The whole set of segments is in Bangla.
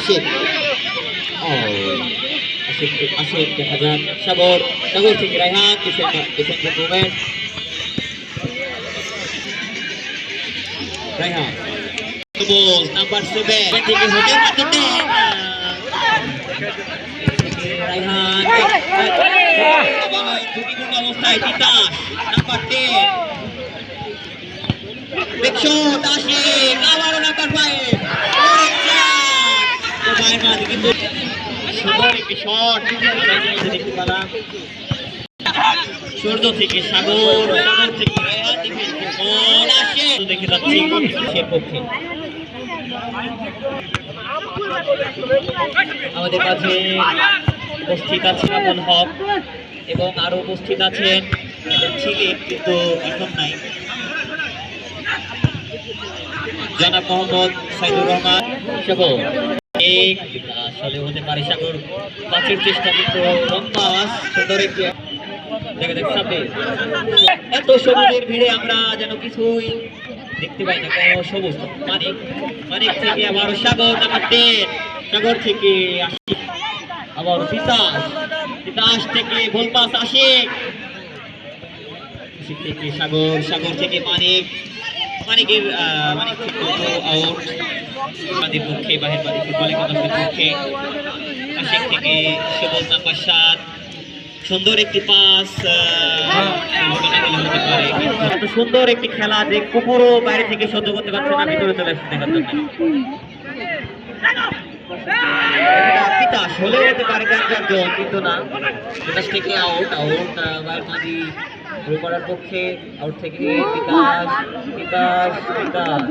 আশিক আশিক দেখা যাক সাগর সাগর থেকে Raihan defender movement Raihan number 7 থেকে হতে পারতে রায়হান ঝুঁকিপূর্ণ অবস্থায় তিতাস নাম্বার 10 বিক্ষত আশিক আবারও নাম্বার 5 বাইরের মাঝে কিন্তু সুন্দর একটি শট দেখতে পেলাম সূর্য থেকে সাগর থেকে রায়হান ডিফেন্স বল আসে দেখে যাচ্ছি সে পক্ষে আমাদের কাছে উপস্থিত আছে আমল হক এবং আরো উপস্থিত আছেন ছিলেন কিন্তু এখন নাই জনাব মোহাম্মদ সাইদুর রহমান সাগর আসলে হতে পারে সাগর পাঁচের চেষ্টা কিন্তু লম্বা সুন্দর একটি এত সবুজের ভিড়ে আমরা যেন কিছুই দেখতে পাই না কোনো সবুজ মানিক মানিক থেকে আবারও সাগর নাম্বার 10 সাগর থেকে আশিক আবার তিতাস তিতাস থেকে গোলপাস আশিক আশিক থেকে সাগর সাগর থেকে মানিক মানিকের মানিক থেকে আউট আমাদের পক্ষে বাহির বাড়ি ফুটবল একাদশের পক্ষে আশিক থেকে সবুজ নাম্বার 7 সুন্দর একটি পাস এত সুন্দর একটি খেলা যে কুকুরও বাইরে থেকে সহ্য করতে পারছে না ভিতরে চলে আসছে দেখার জন্য তিতাস হলে হতে পারে একজন কিন্তু না তিতাস থেকে আউট বাইরে মাঝি গোল করার পক্ষে আউট থেকে তিতাস তিতাস তিতাস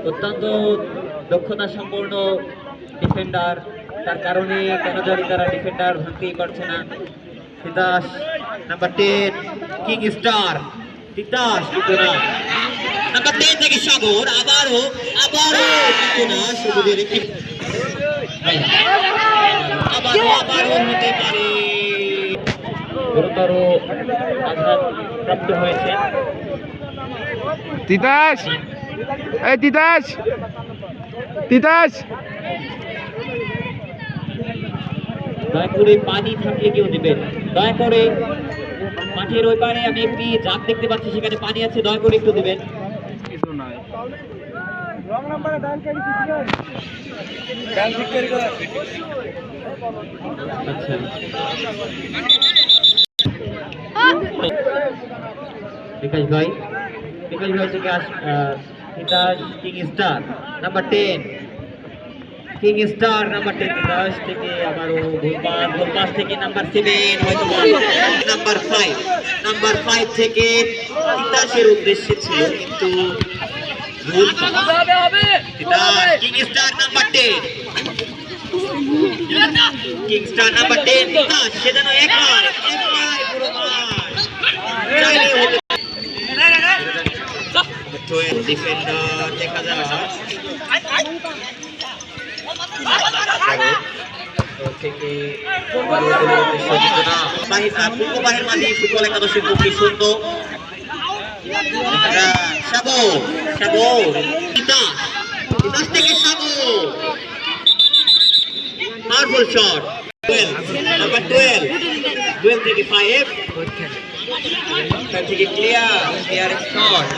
অত্যন্ত দক্ষতা সম্পন্ন ডিফেন্ডার তার কারণে কেন জানি তারা ডিফেন্ডার ভাঙতেই পারছে না Titas number 10 king star Titas কিন্তু না নাম্বার 10 থেকে সাগর আবারও কিন্তু না সবুজের একটি আবারও হতে পারে গুরুতর আঘাত প্রাপ্ত হয়েছে তিতাস এই তিতাস তিতাস দয়া করে পানি থাকলে কেউ দিবেন দয়া করে মাঠের ওই পারে আমি একটি জাগ দেখতে পাচ্ছি সেখানে পানি আছে দয়া করে একটু দিবেন কিছু নাই আচ্ছা বিকাশ ভাই থেকে Titas king star number 10 king star number 10 Titas থেকে আবারও গোলপাস থেকে নাম্বার 7 হয়তো নাম্বার 5 থেকে তিতাসের উদ্দেশ্যে ছিল কিন্তু ভুল Titas king star number 10 king star number 10 Titas সেজন্য একবার পুরো মাঠ চাইলে হতে ডিফেন্ডার দেখা যায় থেকে বাহির মাঝে ফুটবল একাদশের পক্ষে সুন্দর সাগর তিতাস থেকে সাগর পাওয়ারফুল শট নাম্বার 12 থেকে 5 থেকে ক্লিয়ার শট